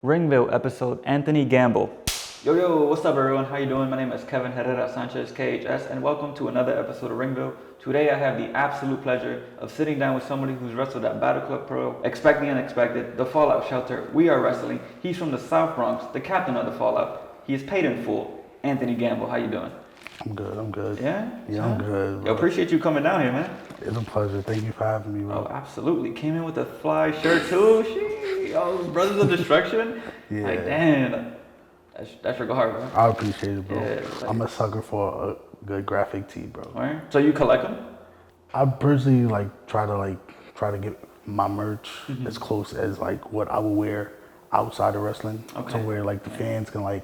Ringville episode, Anthony Gamble. Yo, what's up everyone? How you doing? My name is Kevin Herrera Sanchez, KHS, and welcome to another episode of Ringville. Today I have the absolute pleasure of sitting down with somebody who's wrestled at Battleclub Pro, Expect the Unexpected, the Fallout Shelter, We Are Wrestling. He's from the South Bronx, the captain of the Fallout. He is paid in full. Anthony Gamble, how you doing? I'm good. Yeah? Yeah, I'm good. Yo, appreciate you coming down here, man. It's a pleasure. Thank you for having me, bro. Oh, absolutely. Came in with a fly shirt too. Oh, Brothers of Destruction. Yeah. Like, damn. That's your hard, bro. I appreciate it, bro. Yeah, like, I'm a sucker for a good graphic tee, bro. right? So you collect them? I personally try to get my merch as close as what I would wear outside of wrestling, to where the fans can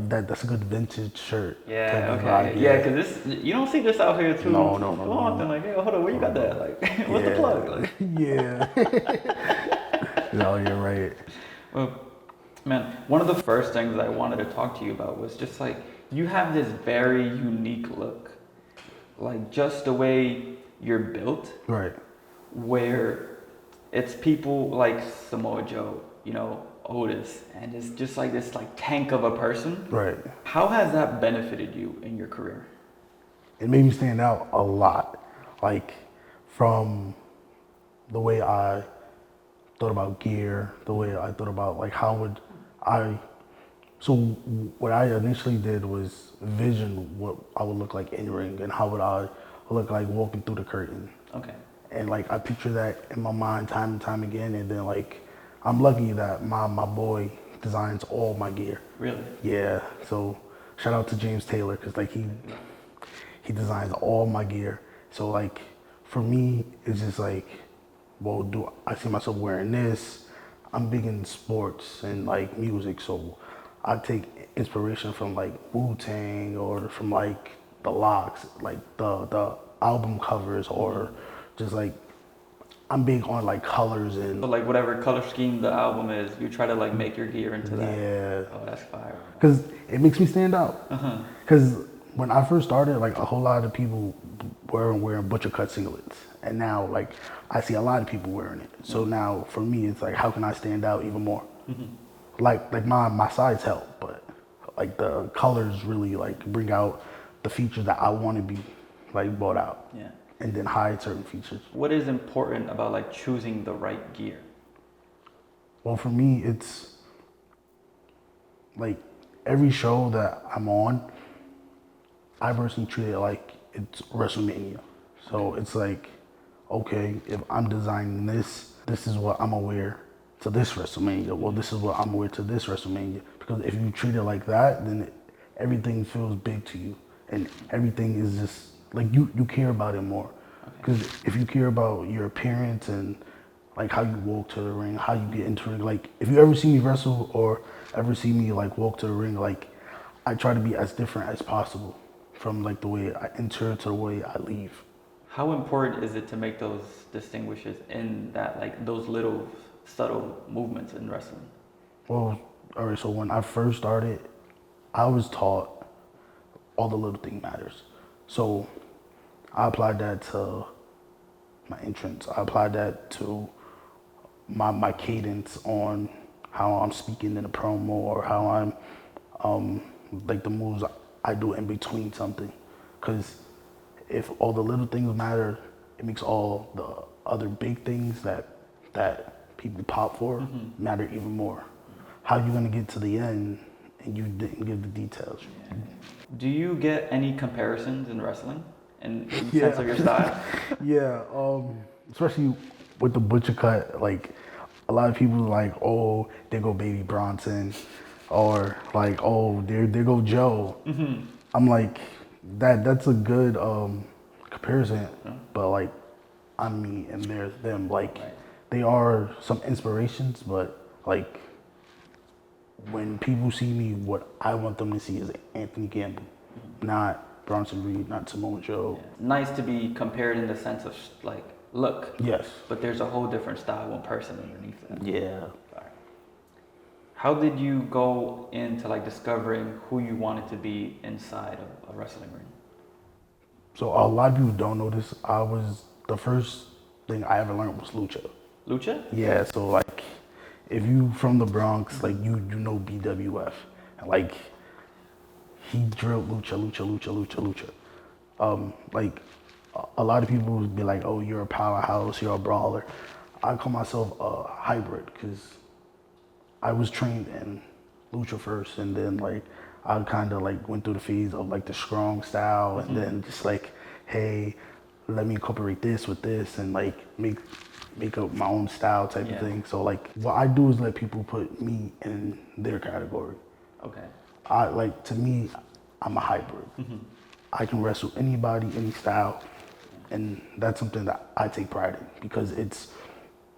that's a good vintage shirt. Yeah, okay. Yeah, because you don't see this out here too often. Like, hey, hold on, where you got that? Like, what's the plug? Like, yeah. No, you're right. Well, man, one of the first things I wanted to talk to you about was just like, you have this very unique look. Like, just the way you're built. Right. Where it's people like Samoa Joe, Otis, and it's just like this tank of a person. Right. How has that benefited you in your career? It made me stand out a lot. From the way I thought about gear, the way I thought about how would I. So what I initially did was vision what I would look like in ring and how would I look like walking through the curtain. Okay. And I picture that in my mind time and time again. And then I'm lucky that my boy designs all my gear. Really? Yeah. So shout out to James Taylor because he designs all my gear. So for me, it's just well, do I see myself wearing this? I'm big in sports and music, so I take inspiration from Wu-Tang or from the Locks, the album covers, or just I'm big on colors and So whatever color scheme the album is, you try to make your gear into that. Yeah. Oh, that's fire. Because it makes me stand out. Uh-huh. Because when I first started, a whole lot of people were wearing butcher cut singlets, and now I see a lot of people wearing it. So now for me, it's how can I stand out even more? Mm-hmm. My size help, but the colors really bring out the features that I want to be brought out. Yeah. And then hide certain features. What is important about choosing the right gear? Well, for me, it's every show that I'm on, I personally treat it like it's WrestleMania. So it's okay, if I'm designing this is what I'm gonna wear to this WrestleMania. Well, this is what I'm gonna wear to this WrestleMania. Because if you treat it like that, then everything feels big to you, and everything is just you care about it more. Because if you care about your appearance and how you walk to the ring, how you get into the ring, if you ever see me wrestle or ever see me walk to the ring, I try to be as different as possible from the way I enter to the way I leave. How important is it to make those distinguishes in that those little subtle movements in wrestling? Well, all right, so when I first started, I was taught all the little thing matters. So I applied that to my entrance. I applied that to my cadence on how I'm speaking in a promo, or how I'm the moves I do in between something. Because if all the little things matter, it makes all the other big things that people pop for matter even more. How you gonna get to the end and you didn't give the details? Yeah. Do you get any comparisons in wrestling in sense of your style? Yeah, especially with the butcher cut, a lot of people oh, there go Baby Bronson, or oh, there go Joe. Mm-hmm. I'm that's a good comparison, but I'm me and there's them. Right. They are some inspirations, but when people see me, what I want them to see is Anthony Gamble, not Bronson Reed, not Samoa Joe. Yeah. Nice to be compared in the sense of look. Yes. But there's a whole different style, one person underneath that. Yeah. How did you go into discovering who you wanted to be inside of a wrestling ring? So a lot of people don't know this. The first thing I ever learned was Lucha. Lucha? Yeah, so if you from the Bronx, like you know BWF, and like he drilled lucha. Like a lot of people would be like, oh, you're a powerhouse, you're a brawler. I call myself a hybrid because I was trained in lucha first, and then like I kind of like went through the phase of like the strong style, and then just like, hey, let me incorporate this with this, and like make up my own style type of thing. So like what I do is let people put me in their category. Okay. To me, I'm a hybrid. I can wrestle anybody, any style, and that's something that I take pride in because it's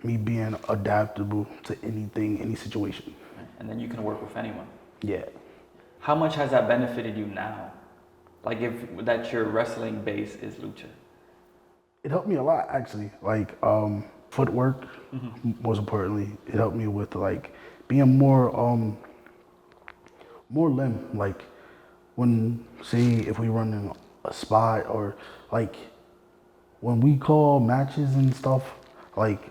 me being adaptable to anything, any situation. And then you can work with anyone. Yeah. How much has that benefited you now? Like if that your wrestling base is lucha? It helped me a lot actually. Like footwork, most importantly. It helped me with like being more limb. Like when say if we run in a spot or like when we call matches and stuff, like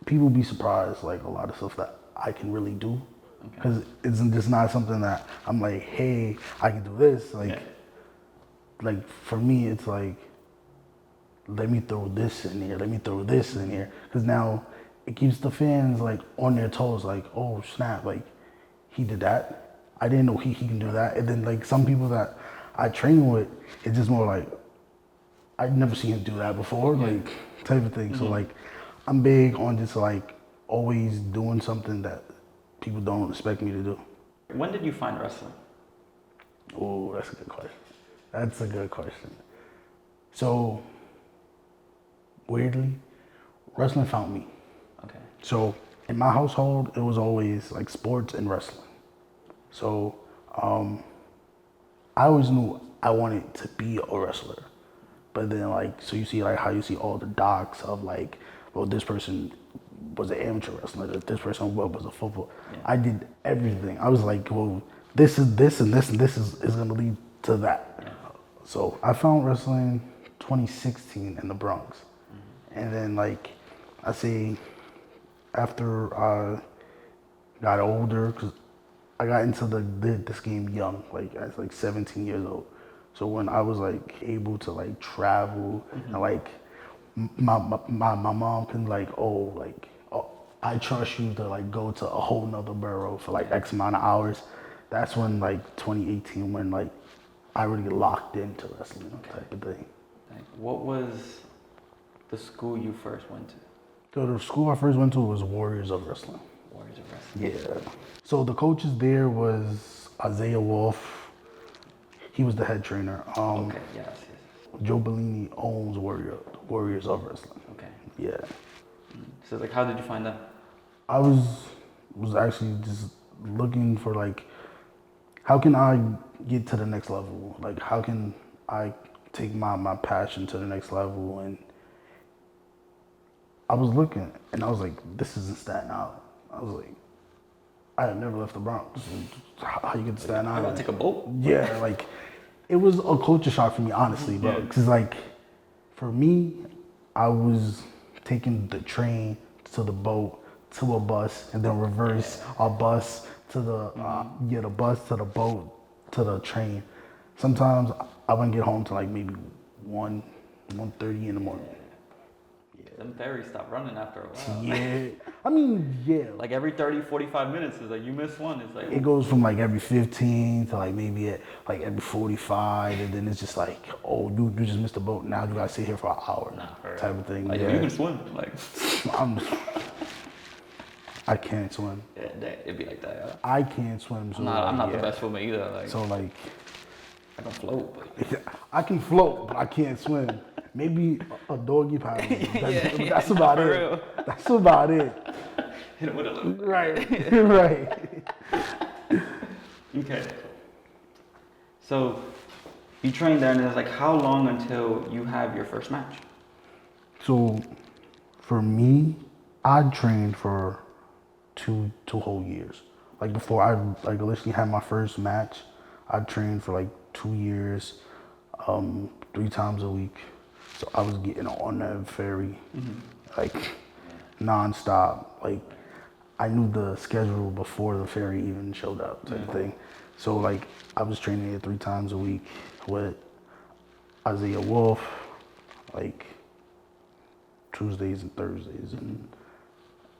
people be surprised like a lot of stuff that I can really do. Because it's just not something that I'm like, hey, I can do this. Like for me, it's like, let me throw this in here, let me throw this in here. Because now it keeps the fans like on their toes, like, oh snap, like he did that. I didn't know he can do that. And then like some people that I train with, it's just more like, I'd never seen him do that before, like type of thing. So like, I'm big on just like always doing something that people don't expect me to do. When did you find wrestling? Oh, that's a good question. That's a good question. So, weirdly, wrestling found me. Okay. So, in my household, it was always like sports and wrestling. So, I always knew I wanted to be a wrestler. But then like, so you see like how you see all the docs of like, well, this person was an amateur wrestler, this person was a football. I did everything. I was like, well, this is this and this and this is gonna lead to that. So I found wrestling 2016 in the Bronx. And then like, I say after I got older, cause I got into this game young, like I was like 17 years old. So when I was like able to like travel and like my mom can like, I trust you to like go to a whole nother borough for like X amount of hours. That's when like 2018 when like I really locked into wrestling type of thing. What was the school you first went to? So the school I first went to was Warriors of Wrestling. Warriors of Wrestling. Yeah. So the coaches there was Isaiah Wolf. He was the head trainer. Okay, yes. Joe Bellini owns Warriors of Wrestling. Okay. Yeah. So like, how did you find that? I was actually just looking for like, how can I get to the next level? Like, how can I take my passion to the next level? And I was looking, and I was like, this isn't Staten Island. I was like, I had never left the Bronx. How you get to Staten Island? I gotta take a boat. Yeah, like, it was a culture shock for me, honestly, bro. Because, like, for me, I was taking the train to the boat, to a bus, and then reverse a bus to the, the bus to the boat, to the train. Sometimes I wouldn't get home till like maybe 1:30 in the morning. Them ferries stop running after a while. Yeah. I mean, yeah. Like every 30, 45 minutes is like, you miss one. It's like, It goes from like every 15 to like maybe at like every 45, and then it's just like, oh, you just missed the boat. Now you gotta sit here for an hour, type of thing. like yeah. you can swim. Like, I can't swim. yeah, it'd be like that. Yeah. I can't swim. So I'm not the best swimmer either. Like, So like, I can float. But I can float, but I can't swim. Maybe a doggy paddle. That's about it. Real. That's about it. Hit it with a little. Right. Right. Okay. So you trained there, and it's like, how long until you have your first match? So for me, I trained for two whole years. Like before I like literally had my first match, I trained for like 2 years, 3 times a week. So I was getting on that ferry, like nonstop. Like I knew the schedule before the ferry even showed up, type thing. So like I was training it 3 times a week with Isaiah Wolf, like Tuesdays and Thursdays. And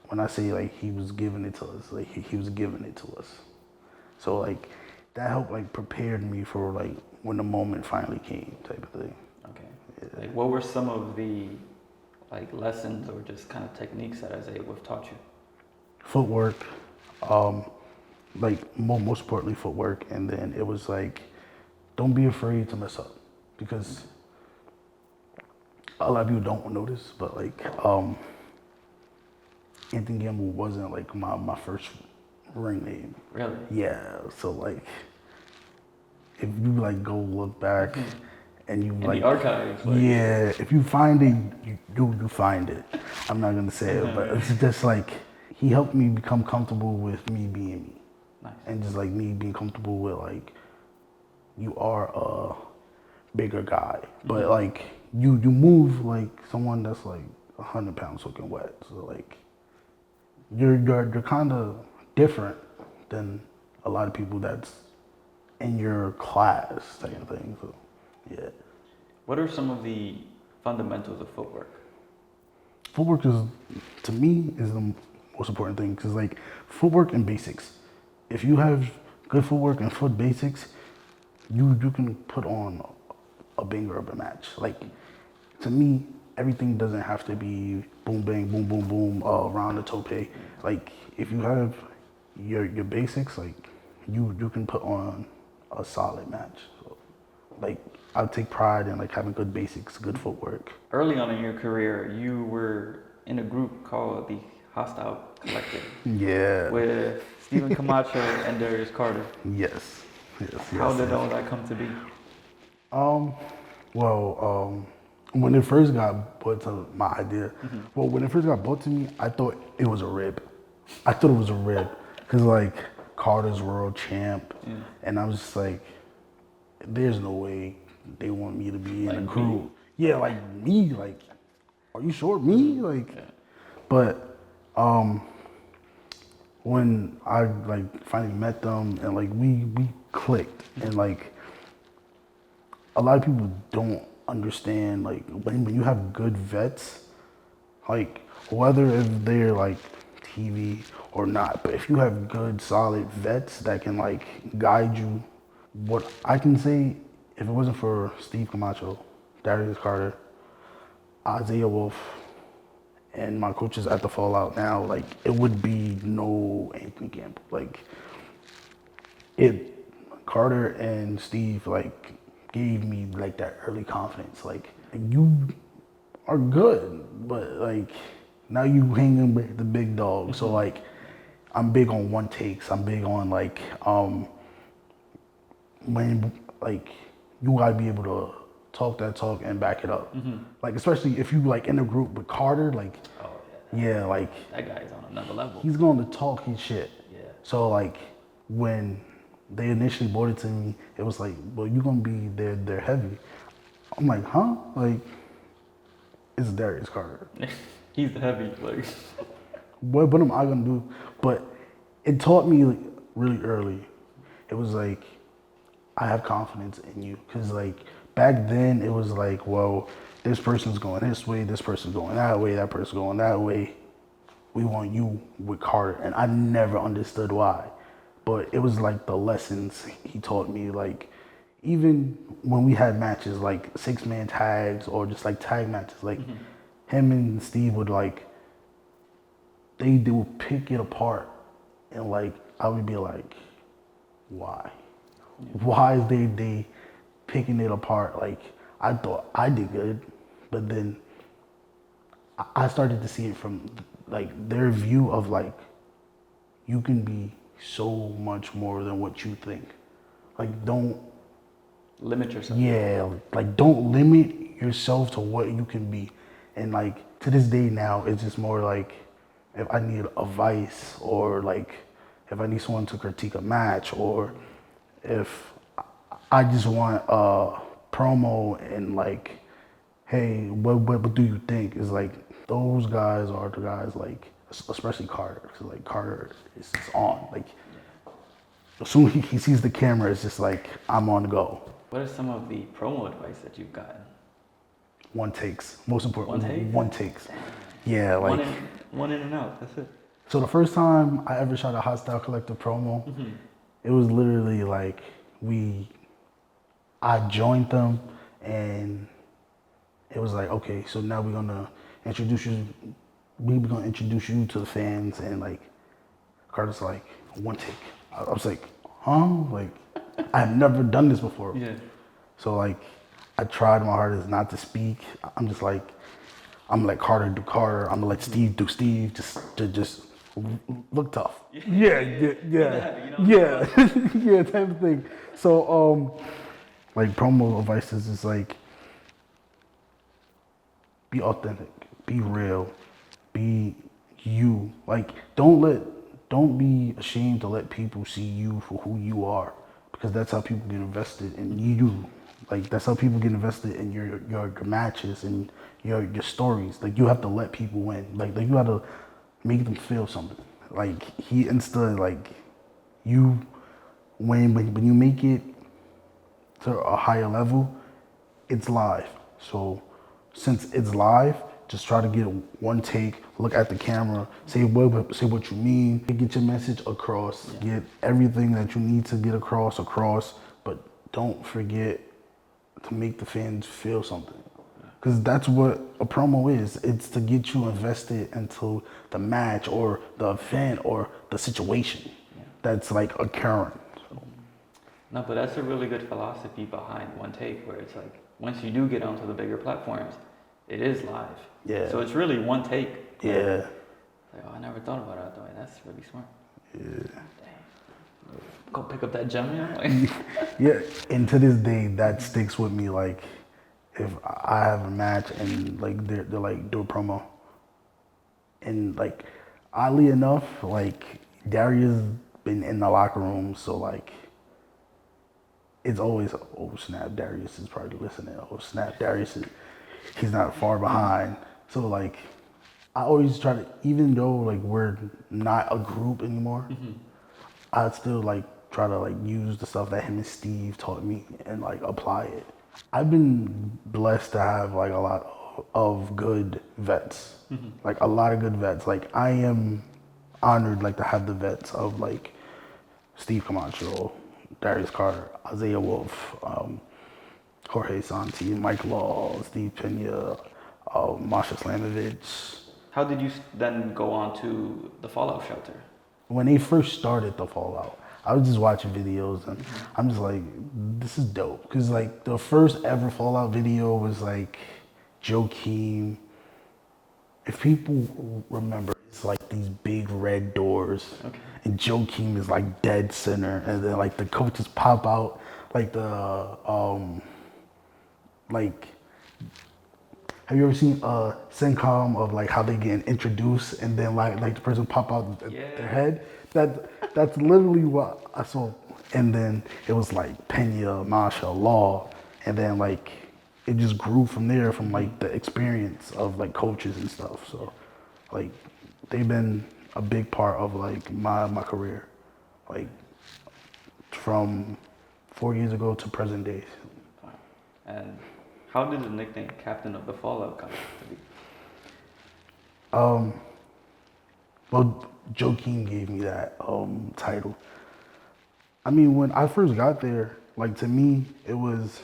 when I say like he was giving it to us, like he was giving it to us. So like that helped like prepared me for like when the moment finally came, type of thing. Okay. Yeah. Like what were some of the like lessons or just kind of techniques that Isaiah Wolf taught you? Footwork, like most importantly footwork, and then it was like, don't be afraid to mess up, because a lot of people don't notice, but like Anthony Gamble wasn't like my first ring name. Really? Yeah, so like if you like go look back and you In like the archives. Like, yeah, if you find it, you find it. I'm not gonna say it, but it's just like he helped me become comfortable with me being me. Nice. And just like me being comfortable with like, you are a bigger guy, but like you move like someone that's like 100 pounds soaking wet. So like you're kind of different than a lot of people that's in your class type of thing. So yeah. What are some of the fundamentals of footwork? Footwork is, to me, is the most important thing, because like footwork and basics. If you have good footwork and foot basics, you can put on a banger of a match. Like to me, everything doesn't have to be boom bang boom boom boom around the tope. Like if you have your basics, like you can put on a solid match. So like I take pride in like having good basics, good footwork. Early on in your career, you were in a group called the Hostile Collective. Yeah. With Stephen Camacho and Darius Carter. Yes. How did all that come to be? When it first got brought to my idea, well, when it first got brought to me, I thought it was a rib. I thought it was a rib, cause like Carter's world champ, and I was just like, there's no way they want me to be in a group. Yeah, like me, like, are you sure me? Like, but when I like finally met them and like we clicked, and like a lot of people don't understand like when you have good vets, like whether if they're like TV or not, but if you have good solid vets that can like guide you, what I can say, if it wasn't for Steve Camacho, Darius Carter, Isaiah Wolf, and my coaches at the Fallout now, like it would be no Anthony Gamble. Like Carter and Steve like gave me like that early confidence. Like you are good, but like now you hanging with the big dog. So like I'm big on one takes. I'm big on like when like you gotta be able to talk that talk and back it up. Like especially if you like in a group with Carter, like yeah, like that guy's on another level. He's going to talk his shit. Yeah. So like when they initially brought it to me, it was like, well, you're gonna be they're heavy. I'm like, huh? Like it's Darius Carter. He's the heavy, like. What am I gonna do? But it taught me like, really early. It was like I have confidence in you, because like back then it was like, well, this person's going this way, this person's going that way, that person's going that way. We want you with Carter, and I never understood why. But it was like the lessons he taught me, like even when we had matches like 6-man tags or just like tag matches, like him and Steve would like they would pick it apart, and like I would be like, why? Why is they picking it apart? Like I thought I did good, but then I started to see it from like their view of like you can be so much more than what you think. Like don't Limit yourself. Yeah, like don't limit yourself to what you can be. And like to this day now, it's just more like if I need advice, or like if I need someone to critique a match, or if I just want a promo and like, hey, what do you think? Is like those guys are the guys, like especially Carter, because like Carter is just on. Like as soon as he sees the camera, it's just like I'm on the go. What are some of the promo advice that you've gotten? One takes, most important. One take? One takes. Yeah, like one in and out. That's it. so. The first time I ever shot a Hostile Collective promo, it was literally like I joined them, and it was like, okay, so now we're gonna introduce you. We're gonna introduce you to the fans, and like Carter's like one take. I was like, huh? Like I've never done this before. Yeah. So like I tried my hardest not to speak. I'm just like I'm gonna let Carter do Carter. I'm gonna let Steve do Steve. Just look tough. Yeah. Yeah, type of thing. So like promo advice is just like be authentic, be real, be you. Like don't be ashamed to let people see you for who you are, because that's how people get invested in you. Like that's how people get invested in your matches and your stories. Like you have to let people in. Like you have to make them feel something. Like he instilled like you when you make it to a higher level, it's live. So since it's live, just try to get one take, look at the camera, say what you mean, get your message across, get everything that you need to get across, but don't forget to make the fans feel something. Because that's what a promo is. It's to get you invested into the match or the event or the situation that's like occurring. No, but that's a really good philosophy behind one take, where it's like once you do get onto the bigger platforms, it is live. Yeah. So it's really one take. Yeah. Like, oh, I never thought about it that way. That's really smart. Yeah. Dang. Go pick up that gem, you know? Like, Yeah. And to this day, that sticks with me. Like, if I have a match and like they're like do a promo, and like oddly enough, like Darius been in the locker room, so like it's always oh snap, Darius is probably listening. Oh snap, Darius is he's not far behind. So like I always try to, even though like we're not a group anymore, I still like try to like use the stuff that him and Steve taught me and like apply it. I've been blessed to have like a lot of good vets, like a lot of good vets. Like I am honored like to have the vets of like Steve Camacho, Darius Carter, Isaiah Wolf, Jorge Santi, Mike Law, Steve Pena, Masha Slamovich. how did you then go on to the Fallout shelter? When they first started the Fallout, I was just watching videos and I'm just like, this is dope. Cause like the first ever Fallout video was like Joakim. If people remember, it's like these big red doors, and Joakim is like dead center, and then like the coaches pop out, like like. Have you ever seen a sitcom of like how they get introduced and then like the person pop out their head? That's literally what I saw. And then it was like Pena, Masha, Law, and then like it just grew from there from like the experience of like coaches and stuff. So like they've been a big part of like my career, like from 4 years ago to present day. And how did the nickname Captain of the Fallout come to be? Well, Joakim gave me that title. I mean, when I first got there, like to me, it was,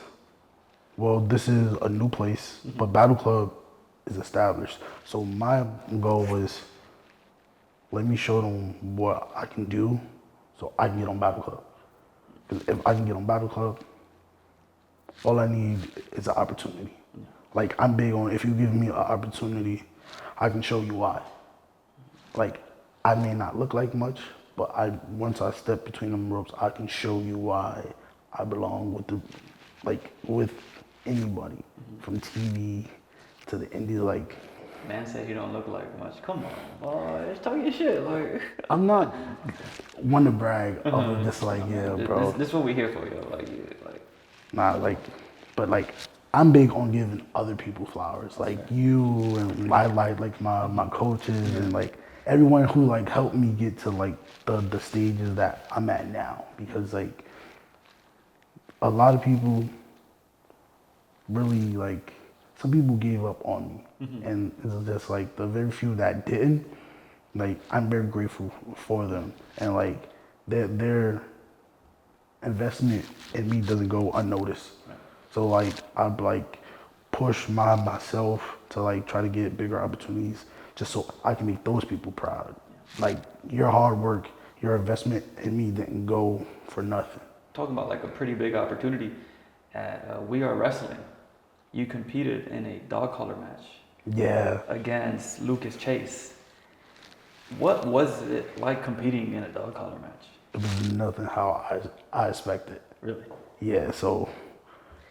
well, this is a new place, but Battleclub is established. So my goal was, let me show them what I can do so I can get on Battleclub. Because if I can get on Battleclub, all I need is an opportunity. Like I'm big on, if you give me an opportunity, I can show you why. Like I may not look like much, but once I step between them ropes, I can show you why I belong with anybody, from TV to the indies. Like Man said you don't look like much. Come on, boy, talk your shit. Like I'm not one to brag of just like bro. This is what we here for, yo. Like Nah, but I'm big on giving other people flowers, like you and like my coaches and like everyone who like helped me get to like the stages that I'm at now, because like a lot of people really like, some people gave up on me, and it's just like the very few that didn't, like I'm very grateful for them, and like their investment in me doesn't go unnoticed. So like I'd like push myself to like try to get bigger opportunities just so I can make those people proud. Like your hard work, your investment in me didn't go for nothing. Talking about like a pretty big opportunity at We Are Wrestling. You competed in a dog collar match. Yeah. Against Lucas Chase. What was it like competing in a dog collar match? It was nothing how I expected. Really? Yeah, so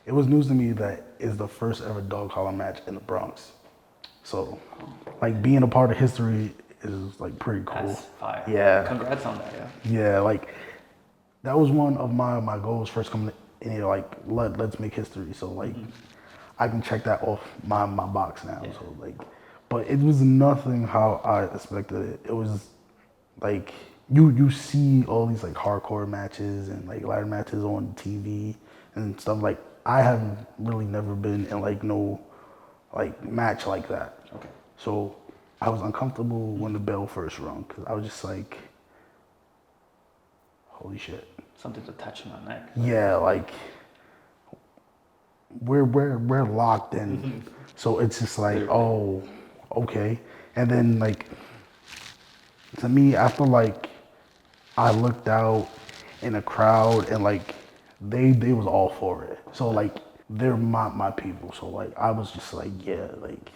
it was news to me that it's the first ever dog collar match in the Bronx. So like being a part of history is like pretty cool. That's fire. Yeah. Congrats on that, yeah. Yeah, like that was one of my goals first coming in here, like let's make history. So like I can check that off my box now. Yeah. So like, but it was nothing how I expected it. It was like you see all these like hardcore matches and like ladder matches on TV and stuff. Like I have really never been in like no like match like that. Okay. So I was uncomfortable when the bell first rung, because I was just like, holy shit. Something to touch my neck. Yeah, like we're locked in. So it's just like, oh, okay. And then like, to me, I feel like I looked out in a crowd and like they was all for it. So like they're my people. So like I was just like, yeah, like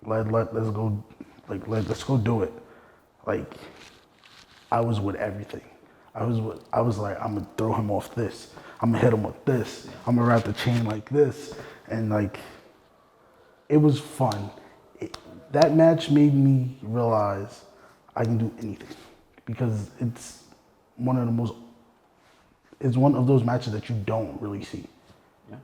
let's go, like let's go do it. Like I was with everything. I was like, I'm gonna throw him off this. I'm gonna hit him with this. I'm gonna wrap the chain like this. And like, it was fun. That match made me realize I can do anything, because it's one of those matches that you don't really see. Yeah.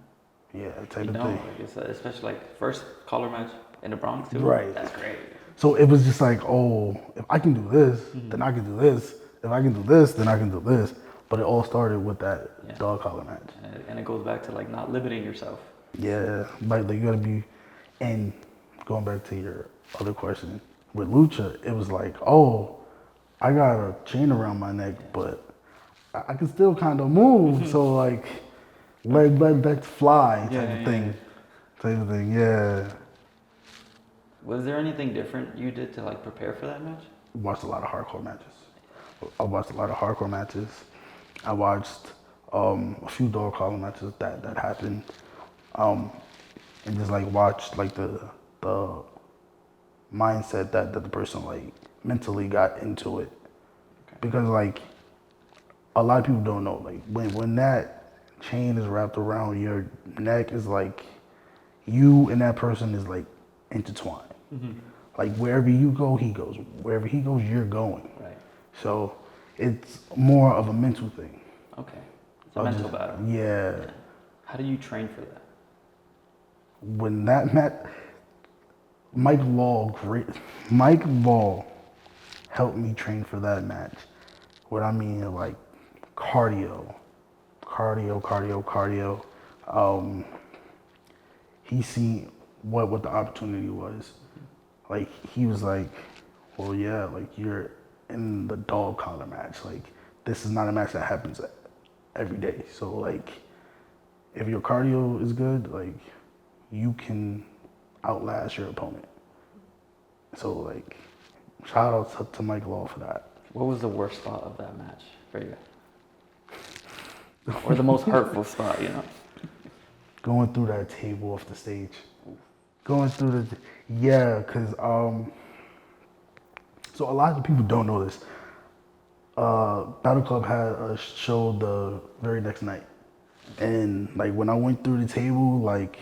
Yeah, type you of don't, thing. Like it's especially like first collar match in the Bronx too. Right. That's great. So it was just like, oh, if I can do this, then I can do this. If I can do this, then I can do this. But it all started with that dog collar match. And it goes back to like not limiting yourself. Yeah, like you gotta be, and going back to your other question, with Lucha, it was like, oh, I got a chain around my neck, but I can still kind of move. So like, let's fly type of thing. Type of thing, yeah. Was there anything different you did to like prepare for that match? Watched a lot of hardcore matches. I watched a lot of hardcore matches. I watched a few dog collar matches that happened, and just like watched like the mindset that the person like mentally got into it. Okay. Because like a lot of people don't know, like when that chain is wrapped around your neck, is like you and that person is like intertwined. Like wherever you go, he goes. Wherever he goes, you're going. Right. So it's more of a mental thing. Okay. It's a mental battle. Yeah. How do you train for that? When that match, Mike Law helped me train for that match. What I mean, like cardio. He seen what the opportunity was. Like he was like, well, yeah, like you're in the dog collar match. Like this is not a match that happens every day. So like, if your cardio is good, like you can outlast your opponent. So like, shout out to Mike Law for that. What was the worst spot of that match for you? Or the most hurtful spot, you know? Going through that table off the stage. Going through because so a lot of people don't know this. Battleclub had a show the very next night, and like when I went through the table, like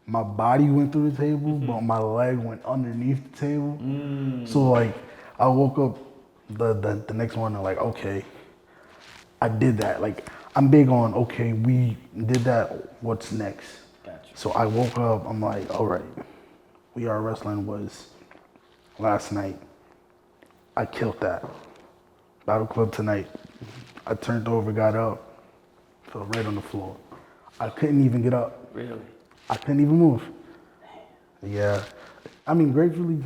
my body went through the table, but my leg went underneath the table. So like I woke up the next morning like, okay, I did that. Like I'm big on, okay, we did that, what's next? Gotcha. So I woke up, I'm like, all right, We Are Wrestling was last night. I killed that. Battleclub tonight. I turned over, got up, fell right on the floor. I couldn't even get up. Really? I couldn't even move. Yeah. I mean, gratefully,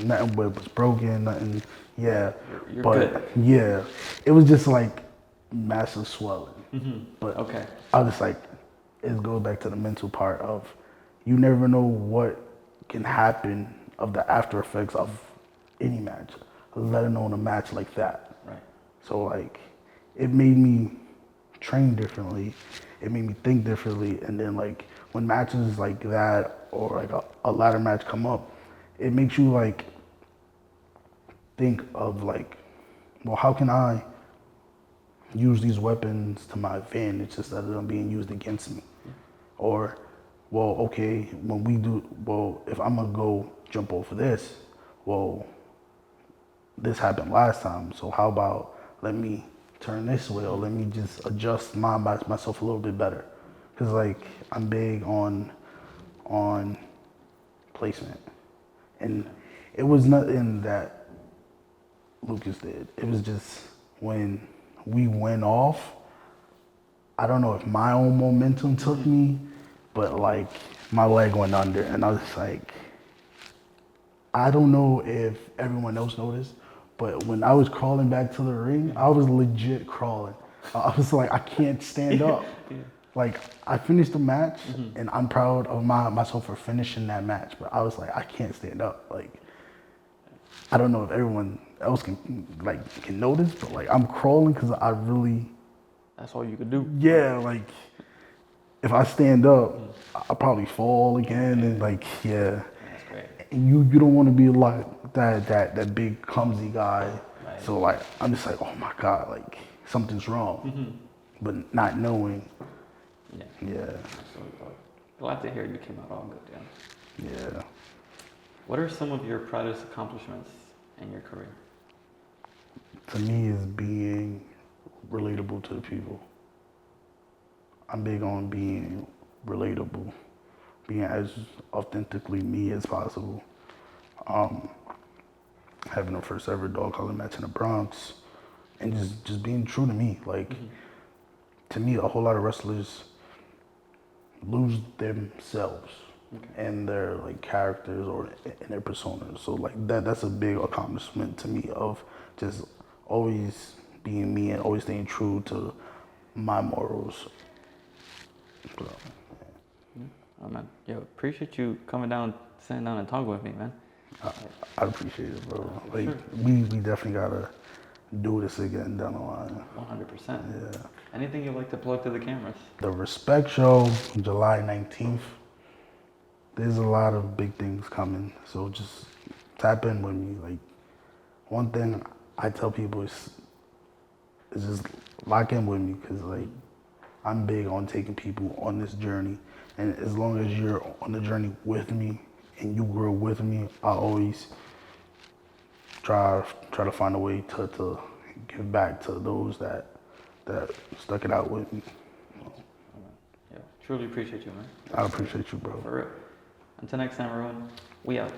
nothing was broken, nothing. Yeah. You're but good. yeah, it was just like massive swelling. But Okay. I was just like, it goes back to the mental part of you never know what can happen of the after effects of any match, let alone a match like that. Right. So like, it made me train differently. It made me think differently. And then like when matches like that or like a ladder match come up, it makes you like think of like, well, how can I use these weapons to my advantage instead of them being used against me? Or, well, okay, when we do, well, if I'm gonna go jump over this, well, this happened last time, so how about let me turn this way or let me just adjust myself a little bit better? Cause like I'm big on placement, and it was nothing that Lucas did. It was just when we went off, I don't know if my own momentum took me, but like my leg went under and I was like, I don't know if everyone else noticed, but when I was crawling back to the ring, I was legit crawling. I was like, I can't stand up. Yeah. Like I finished the match and I'm proud of myself for finishing that match, but I was like, I can't stand up. Like, I don't know if everyone else can notice, but like I'm crawling because I really. That's all you could do. Yeah, like if I stand up, I'll probably fall again and like yeah. That's great. And you don't want to be like that big clumsy guy. Right. So like I'm just like, oh my God, like something's wrong. But not knowing. Yeah. Yeah. So glad to hear you came out all good, yeah. Yeah. What are some of your proudest accomplishments in your career? To me is being relatable to the people. I'm big on being relatable, being as authentically me as possible. Having a first ever dog collar match in the Bronx, and just being true to me. Like, to me, a whole lot of wrestlers lose themselves and their like characters or in their personas. So like that's a big accomplishment to me of just always being me and always staying true to my morals. So, Oh man, yo, appreciate you coming down, sitting down and talking with me, man. I appreciate it, bro. Like Sure. we definitely gotta do this again down the line. 100%. Yeah. Anything you'd like to plug to the cameras? The Respect Show, July 19th. There's a lot of big things coming, so just tap in with me. Like, one thing I tell people is just lock in with me, because like I'm big on taking people on this journey, and as long as you're on the journey with me and you grow with me, I always try to find a way to give back to those that stuck it out with me. Yeah, truly appreciate you, man. I appreciate you, bro. For real. Until next time, everyone, we out.